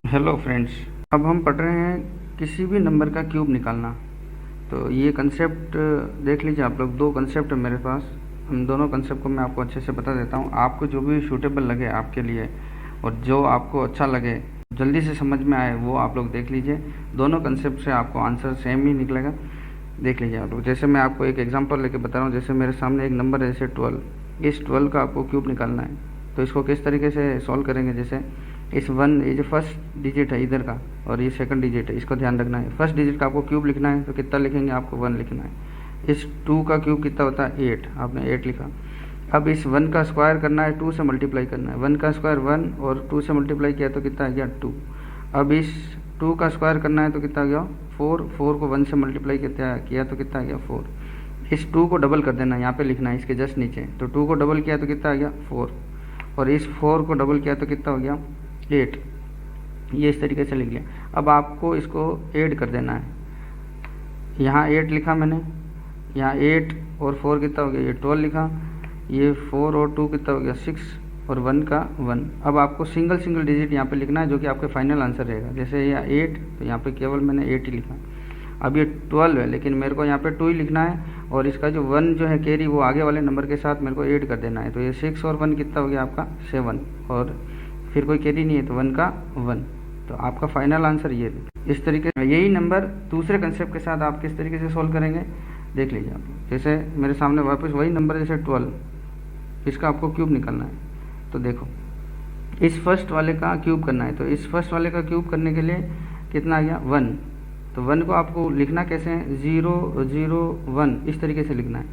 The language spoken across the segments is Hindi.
हेलो फ्रेंड्स, अब हम पढ़ रहे हैं किसी भी नंबर का क्यूब निकालना। तो ये कंसेप्ट देख लीजिए आप लोग। दो कंसेप्ट है मेरे पास। उन दोनों कंसेप्ट को मैं आपको अच्छे से बता देता हूँ। आपको जो भी सूटेबल लगे आपके लिए और जो आपको अच्छा लगे, जल्दी से समझ में आए, वो आप लोग देख लीजिए। दोनों कंसेप्ट से आपको आंसर सेम ही निकलेगा। देख लीजिए आप लोग। जैसे मैं आपको एक एग्जांपल लेके बता रहा हूँ। जैसे मेरे सामने एक नंबर है, जैसे 12। इस 12 का आपको क्यूब निकालना है। तो इसको किस तरीके से सॉल्व करेंगे, जैसे इस वन, ये जो फर्स्ट डिजिट है इधर का और ये सेकंड डिजिट है, इसको ध्यान रखना है। फर्स्ट डिजिट का आपको क्यूब लिखना है तो कितना लिखेंगे, आपको 1 लिखना है। इस 2 का क्यूब कितना होता है, 8। आपने 8 लिखा। अब इस 1 का स्क्वायर करना है, 2 से मल्टीप्लाई करना है। 1 का स्क्वायर 1 और 2 से मल्टीप्लाई किया तो कितना आ गया, 2। अब इस 2 का स्क्वायर करना है तो कितना आ गया, 4। 4 को 1 से मल्टीप्लाई किया तो कितना आ गया, 4। इस 2 को डबल कर देना, यहाँ पे लिखना है इसके जस्ट नीचे। तो 2 को डबल किया तो कितना आ गया, 4। और इस 4 को डबल किया तो कितना हो गया, 8। ये इस तरीके से लिख लिया। अब आपको इसको ऐड कर देना है। यहाँ 8 लिखा मैंने, यहाँ 8 और 4 कितना हो गया, ये 12 लिखा। ये 4 और 2 कितना हो गया, 6 और 1 का 1। अब आपको सिंगल सिंगल डिजिट यहाँ पे लिखना है, जो कि आपके फाइनल आंसर रहेगा। जैसे यहाँ 8, तो यहाँ पे केवल मैंने 8 ही लिखा। अब ये 12 है, लेकिन मेरे को यहाँ पे 2 ही लिखना है। और इसका जो 1 जो है कैरी, वो आगे वाले नंबर के साथ मेरे को ऐड कर देना है। तो ये 6 और 1 कितना हो गया आपका, 7। और फिर कोई कैरी नहीं है तो 1 का 1। तो आपका फाइनल आंसर ये इस तरीके से। यही नंबर दूसरे कंसेप्ट के साथ आप किस तरीके से सॉल्व करेंगे, देख लीजिए आप। जैसे मेरे सामने वापस वही नंबर, जैसे 12, इसका आपको क्यूब निकालना है। तो देखो, इस फर्स्ट वाले का क्यूब करना है। तो इस फर्स्ट वाले का क्यूब करने के लिए कितना आ गया, 1। तो 1 को आपको लिखना कैसे है, 0 0 1, इस तरीके से लिखना है।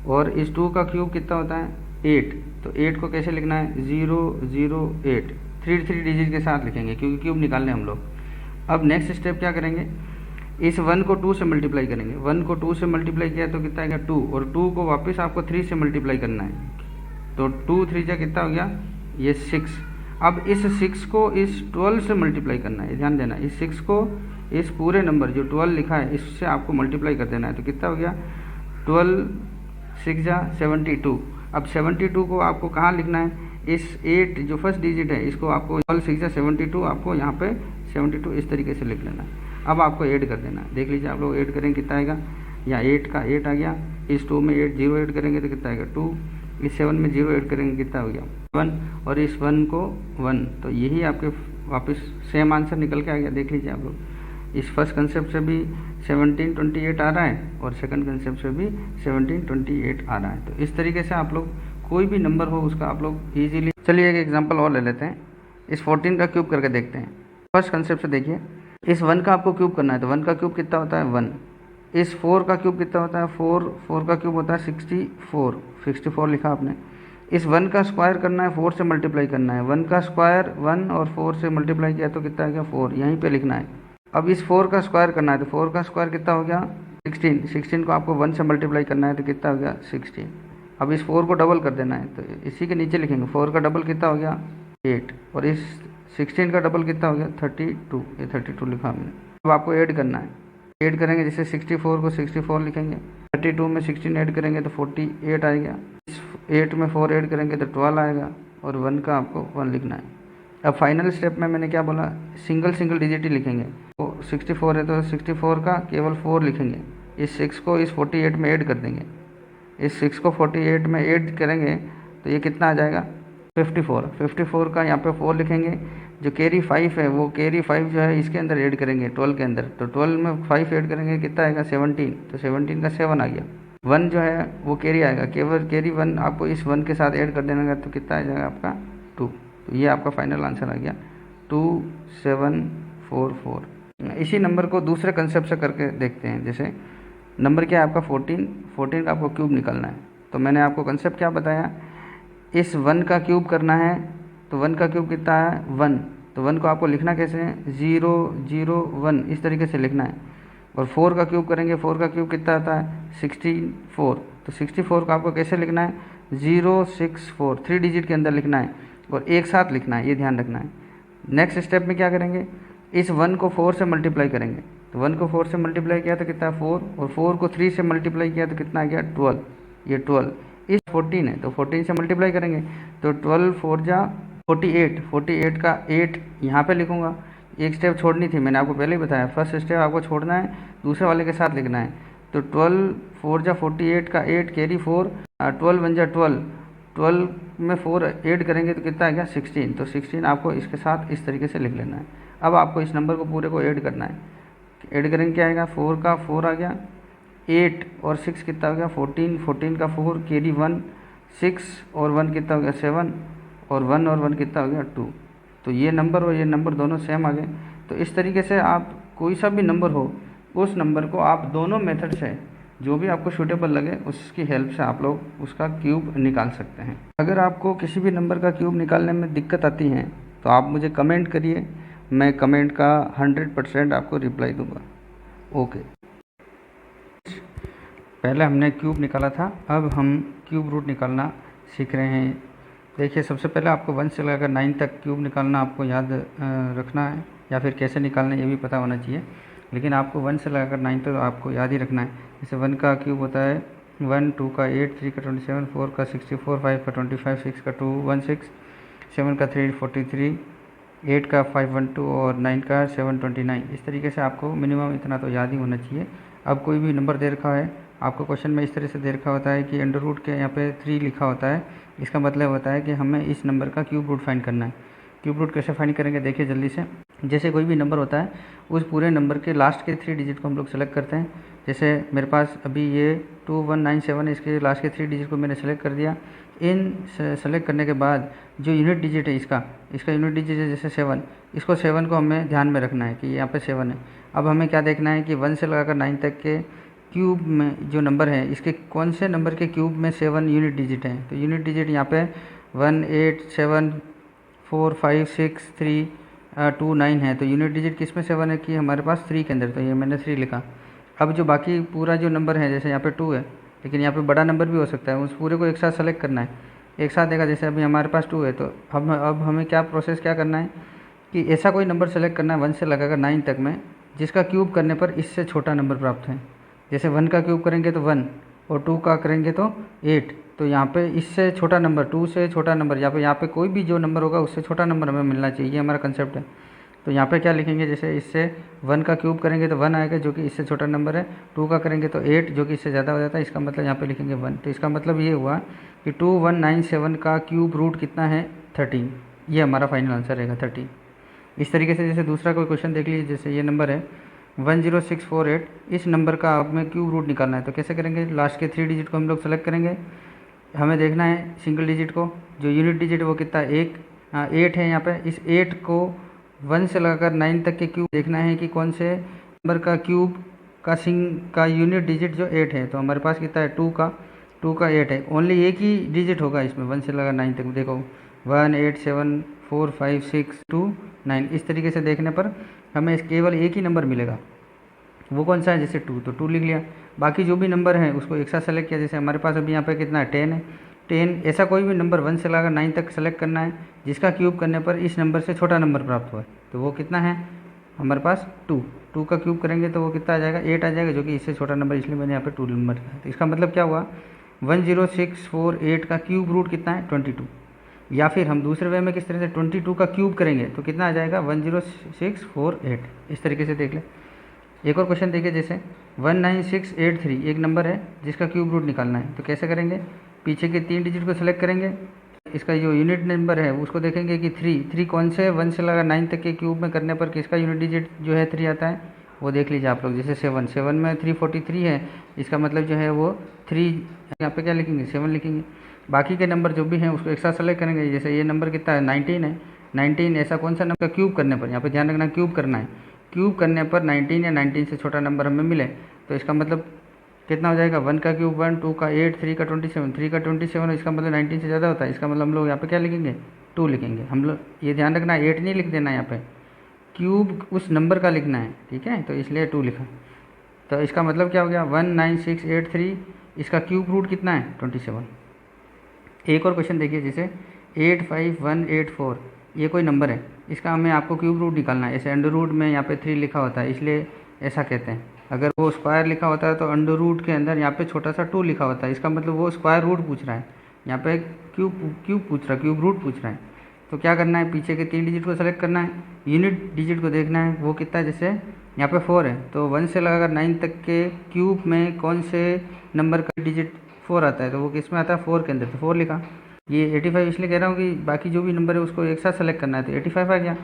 और इस 2 का क्यूब कितना होता है, 8। तो 8 को कैसे लिखना है, 0 0 8, 3 डिजिट के साथ लिखेंगे क्योंकि क्यूब निकालने हम लोग। अब नेक्स्ट स्टेप क्या करेंगे, इस 1 को 2 से मल्टीप्लाई करेंगे। 1 को 2 से मल्टीप्लाई किया तो कितना आएगा, 2। और 2 को वापस आपको 3 से मल्टीप्लाई करना है। तो 2 3 जा कितना हो गया, ये 6। अब इस 6 को इस 12 से मल्टीप्लाई करना है। ध्यान देना, इस 6 को इस पूरे नंबर जो 12 लिखा है, इससे आपको मल्टीप्लाई कर देना है। तो कितना हो गया, 12 6 जा 72। अब 72 को आपको कहाँ लिखना है, इस 8 जो फर्स्ट डिजिट है, इसको आपको 12 6 जा 72, आपको यहाँ पे 72 इस तरीके से लिख लेना है। अब आपको ऐड कर देना है। देख लीजिए आप लोग, ऐड करेंगे कितना आएगा, यहाँ 8 का 8 आ गया। इस 2 में 8 0 ऐड करेंगे तो कितना आएगा, 2। इस 7 में 0 ऐड करेंगे कितना हो गया, 1। और इस 1 को 1। तो यही आपके वापस सेम आंसर निकल के आ गया। देख लीजिए आप लोग, इस फर्स्ट कंसेप्ट से भी 1728 आ रहा है और सेकंड कंसेप्ट से भी 1728 आ रहा है। तो इस तरीके से आप लोग कोई भी नंबर हो उसका आप लोग ईजिली। चलिए एक एग्जांपल और ले लेते हैं। इस 14 का क्यूब करके देखते हैं। फर्स्ट कंसेप्ट से देखिए, इस 1 का आपको क्यूब करना है। तो 1 का क्यूब कितना होता है, 1। इस 4 का क्यूब कितना होता है, 4। 4 का क्यूब होता है 64। 64 लिखा आपने। इस 1 का स्क्वायर करना है, 4 से मल्टीप्लाई करना है। 1 का स्क्वायर 1 और 4 से मल्टीप्लाई किया तो कितना आ गया, 4। यहीं पे लिखना है। अब इस 4 का स्क्वायर करना है। तो 4 का स्क्वायर कितना हो गया, 16। 16 को आपको 1 से मल्टीप्लाई करना है तो कितना हो गया, 16। अब इस 4 को डबल कर देना है। तो इसी के नीचे लिखेंगे, 4 का डबल कितना हो गया, 8। और इस 16 का डबल कितना हो गया, 32। ये 32 लिखा हमने। अब आपको ऐड करना है। ऐड करेंगे, जैसे 64 को 64 लिखेंगे। 32 में 16 ऐड करेंगे तो 48 आएगा। इस 8 में 4 ऐड करेंगे तो 12 आएगा। और 1 का आपको 1 लिखना है। अब फाइनल स्टेप में मैंने क्या बोला, सिंगल सिंगल डिजिट ही लिखेंगे। तो 64 है तो 64 का केवल 4 लिखेंगे। इस 6 को इस 48 में ऐड कर देंगे। इस 6 को 48 में ऐड करेंगे तो ये कितना आ जाएगा, 54। 54 का यहाँ पे 4 लिखेंगे। जो कैरी 5 है, वो कैरी 5 जो है इसके अंदर ऐड करेंगे, 12 के अंदर। तो 12 में 5 ऐड करेंगे, कितना आएगा, 17। तो 17 का 7 आ गया। 1 जो है वो कैरी आएगा, केवल कैरी 1 आपको इस 1 के साथ ऐड कर देना है तो कितना आ जाएगा आपका, 2। तो ये आपका फाइनल आंसर आ गया, 2744। इसी नंबर को दूसरे कंसेप्ट से करके देखते हैं। जैसे नंबर क्या है आपका 14। 14 का आपको क्यूब निकालना है। तो मैंने आपको कंसेप्ट क्या बताया, इस 1 का क्यूब करना है। तो 1 का क्यूब कितना है, 1। तो 1 को आपको लिखना कैसे है, 0 0 1, इस तरीके से लिखना है। और 4 का क्यूब करेंगे। 4 का क्यूब कितना आता है, 64। तो 64 का आपको कैसे लिखना है, 064, 3 डिजिट के अंदर लिखना है और एक साथ लिखना है, ये ध्यान रखना है। नेक्स्ट स्टेप में क्या करेंगे, इस 1 को 4 से मल्टीप्लाई करेंगे। तो 1 को 4 से मल्टीप्लाई किया तो कितना, 4। और 4 को 3 से मल्टीप्लाई किया तो कितना आ गया, 12। ये 12। इस 14 है तो 14 से मल्टीप्लाई करेंगे। तो 12 4 जा 48। 48 का 8 यहाँ पे लिखूँगा। एक स्टेप छोड़नी थी, मैंने आपको पहले ही बताया। फर्स्ट स्टेप आपको छोड़ना है, दूसरे वाले के साथ लिखना है। तो 12 4 जा 48 का 8 कैरी 4, 12 1 जा 12, 12 में 4 ऐड करेंगे तो कितना आ गया 16। तो 16 आपको इसके साथ इस तरीके से लिख लेना है। अब आपको इस नंबर को पूरे को ऐड करना है। ऐड करेंगे क्या आएगा, 4 का 4 आ गया, 8 और 6 कितना हो गया 14, 14 का 4 कैरी 1, 6 और 1 कितना हो गया 7, और 1 और 1 कितना हो गया 2। तो ये नंबर और ये नंबर दोनों सेम आ गए। तो इस तरीके से आप कोई सा भी नंबर हो, उस नंबर को आप दोनों मेथड से जो भी आपको सूटेबल लगे उसकी हेल्प से आप लोग उसका क्यूब निकाल सकते हैं। अगर आपको किसी भी नंबर का क्यूब निकालने में दिक्कत आती है तो आप मुझे कमेंट करिए, मैं कमेंट का 100% आपको रिप्लाई दूंगा। ओके, पहले हमने क्यूब निकाला था, अब हम क्यूब रूट निकालना सीख रहे हैं। देखिए, सबसे पहले आपको 1 से लेकर 9 तक क्यूब निकालना आपको याद रखना है, या फिर कैसे निकालना है ये भी पता होना चाहिए। लेकिन आपको 1 से लेकर 9 तक आपको याद ही रखना है। जैसे 1 का क्यूब होता है 1, 2 का 8, 3 का 27, 4 का 64, 5 का 25, 6 का 216, 7 का 343, 8 का 512 और 9 का 729। इस तरीके से आपको मिनिमम इतना तो याद ही होना चाहिए। अब कोई भी नंबर दे रखा है आपको, क्वेश्चन में इस तरह से दे रखा होता है कि अंडर रूट के यहाँ पे 3 लिखा होता है, इसका मतलब होता है कि हमें इस नंबर का क्यूब रूट फाइंड करना है। क्यूब रूट कैसे फाइंड करेंगे देखिए जल्दी से। जैसे कोई भी नंबर होता है उस पूरे नंबर के लास्ट के 3 डिजिट को हम लोग सेलेक्ट करते हैं। जैसे मेरे पास अभी ये 2197 है, इसके लास्ट के 3 डिजिट को मैंने सेलेक्ट कर दिया। इन सेलेक्ट करने के बाद जो यूनिट डिजिट है इसका यूनिट डिजिट है जैसे 7, इसको 7 को हमें ध्यान में रखना है कि यहाँ पे 7 है। अब हमें क्या देखना है कि 1 से लगाकर 9 तक के क्यूब में जो नंबर है इसके कौन से नंबर के क्यूब में 7 यूनिट डिजिट हैं। तो यूनिट डिजिट यहाँ पे 1 8 7 4 5 6 3 2 9 है। तो यूनिट डिजिट किस में 7 है कि हमारे पास 3 के अंदर, तो ये मैंने 3 लिखा। अब जो बाकी पूरा जो नंबर है, जैसे यहाँ पे 2 है लेकिन यहाँ पे बड़ा नंबर भी हो सकता है, उस पूरे को एक साथ सेलेक्ट करना है, एक साथ देगा। जैसे अभी हमारे पास 2 है तो अब हमें क्या प्रोसेस क्या करना है कि ऐसा कोई नंबर सेलेक्ट करना है 1 से लगाकर 9 तक में जिसका क्यूब करने पर इससे छोटा नंबर प्राप्त है। जैसे 1 का क्यूब करेंगे तो 1 और 2 का करेंगे तो 8। तो यहाँ पे इससे छोटा नंबर, 2 से छोटा नंबर, यहाँ पे कोई भी जो नंबर होगा उससे छोटा नंबर हमें मिलना चाहिए, ये हमारा कंसेप्ट है। तो यहाँ पे क्या लिखेंगे, जैसे इससे 1 का क्यूब करेंगे तो 1 आएगा जो कि इससे छोटा नंबर है, 2 का करेंगे तो 8 जो कि इससे ज़्यादा हो जाता है, इसका मतलब यहाँ पे लिखेंगे 1। तो इसका मतलब ये हुआ कि 2197 का क्यूब रूट कितना है 13, ये हमारा फाइनल आंसर रहेगा 13। इस तरीके से जैसे दूसरा कोई क्वेश्चन देख लीजिए, जैसे ये नंबर है 10648, इस नंबर का हमें क्यूब रूट निकालना है। तो कैसे करेंगे, लास्ट के 3 डिजिट को हम लोग सेलेक्ट करेंगे, हमें देखना है सिंगल डिजिट को, जो यूनिट डिजिट है वो कितना है 8 है यहाँ पे। इस 8 को 1 से लगाकर 9 तक के क्यूब देखना है कि कौन से नंबर का क्यूब का यूनिट डिजिट जो 8 है। तो हमारे पास कितना है 2 का 8 है, ओनली एक ही डिजिट होगा इसमें 1 से लगाकर 9 तक। देखो 1 8 7 4 5 6 2 9, इस तरीके से देखने पर हमें केवल एक ही नंबर मिलेगा, वो कौन सा है, जैसे 2, तो 2 लिख लिया। बाकी जो भी नंबर है उसको एक साथ सेलेक्ट किया। जैसे हमारे पास अभी यहाँ पे कितना है 10 है, 10 ऐसा कोई भी नंबर 1 से लगाकर 9 तक सेलेक्ट करना है जिसका क्यूब करने पर इस नंबर से छोटा नंबर प्राप्त हुआ है। तो वो कितना है हमारे पास 2 का क्यूब करेंगे तो वो कितना आ जाएगा 8 आ जाएगा, जो कि इससे छोटा नंबर, इसलिए मैंने यहाँ पे 2 नंबर लिखा। तो इसका मतलब क्या हुआ 10648 का क्यूब रूट कितना है 22। या फिर हम दूसरे वे में किस तरह से 22 का क्यूब करेंगे तो कितना आ जाएगा 10648। इस तरीके से देख लें। एक और क्वेश्चन देखिए, जैसे 19683 एक नंबर है जिसका क्यूब रूट निकालना है। तो कैसे करेंगे, पीछे के 3 डिजिट को सेलेक्ट करेंगे, इसका जो यूनिट नंबर है उसको देखेंगे कि 3 कौन से 1 से लगा 9 तक के क्यूब में करने पर किसका यूनिट डिजिट जो है 3 आता है, वो देख लीजिए आप लोग। जैसे 7 में 343 है, इसका मतलब जो है वो 3, यहाँ पे क्या लिखेंगे 7 लिखेंगे। बाकी के नंबर जो भी हैं उसको एक साथ सेलेक्ट करेंगे। जैसे ये नंबर कितना है 19 है, 19 ऐसा कौन सा नंबर क्यूब करने पर, यहाँ पे ध्यान रखना क्यूब करना है, क्यूब करने पर 19 या 19 से छोटा नंबर हमें मिले तो इसका मतलब कितना हो जाएगा 1 का क्यूब 1, 2 का 8, 3 का 27, 3 का 27 इसका मतलब 19 से ज़्यादा होता है, इसका मतलब हम लोग यहाँ पे क्या लिखेंगे 2 लिखेंगे। हम लोग ये ध्यान रखना 8 नहीं लिख देना, यहाँ पे क्यूब उस नंबर का लिखना है, ठीक है, तो इसलिए 2 लिखा। तो इसका मतलब क्या हो गया 19683, इसका क्यूब रूट कितना है 27। एक और क्वेश्चन देखिए, जैसे 85184, ये कोई नंबर है, इसका हमें आपको क्यूब रूट निकालना है। ऐसे अंडर रूट में यहाँ पे 3 लिखा होता है इसलिए ऐसा कहते हैं। अगर वो स्क्वायर लिखा होता है तो अंडर रूट के अंदर यहाँ पे छोटा सा 2 लिखा होता है, इसका मतलब वो स्क्वायर रूट पूछ रहा है, यहाँ पे क्यूब पूछ रहा है, क्यूब रूट पूछ रहा है। तो क्या करना है, पीछे के 3 डिजिट को सेलेक्ट करना है, यूनिट डिजिट को देखना है वो कितना है। जैसे यहाँ पे 4 है तो 1 से लगाकर 9 तक के क्यूब में कौन से नंबर का डिजिट 4 आता है, तो वो किस में आता है, 4 के अंदर, तो 4 लिखा। ये 85 इसलिए कह रहा हूँ कि बाकी जो भी नंबर है उसको एक साथ सेलेक्ट करना है, तो 85 आ गया।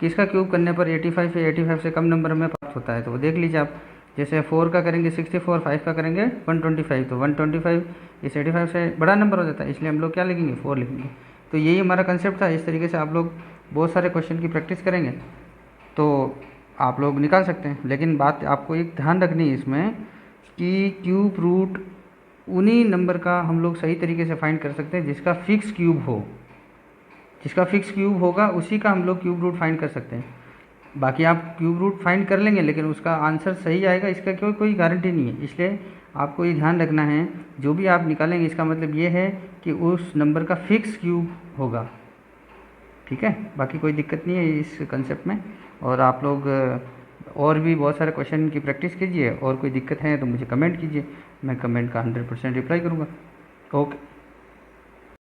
किसका क्यूब करने पर 85 या 85 से कम नंबर में प्राप्त होता है, तो वो देख लीजिए आप। जैसे 4 का करेंगे 64, 5 का करेंगे 125, तो 125 इस 85 से बड़ा नंबर हो जाता है, इसलिए हम लोग क्या लिखेंगे, 4 लिखेंगे। तो यही हमारा कंसेप्ट था। इस तरीके से आप लोग बहुत सारे क्वेश्चन की प्रैक्टिस करेंगे तो आप लोग निकाल सकते हैं। लेकिन बात आपको एक ध्यान रखनी है इसमें कि क्यूब रूट उन्हीं नंबर का हम लोग सही तरीके से फाइंड कर सकते हैं जिसका फिक्स क्यूब हो। जिसका फिक्स क्यूब होगा उसी का हम लोग क्यूब रूट फाइंड कर सकते हैं। बाकी आप क्यूब रूट फाइंड कर लेंगे लेकिन उसका आंसर सही आएगा इसका कोई गारंटी नहीं है। इसलिए आपको ये ध्यान रखना है, जो भी आप निकालेंगे इसका मतलब ये है कि उस नंबर का फिक्स क्यूब होगा। ठीक है, बाकी कोई दिक्कत नहीं है इस कंसेप्ट में। और आप लोग और भी बहुत सारे क्वेश्चन की प्रैक्टिस कीजिए, और कोई दिक्कत है तो मुझे कमेंट कीजिए, मैं कमेंट का 100% रिप्लाई करूँगा। ओके।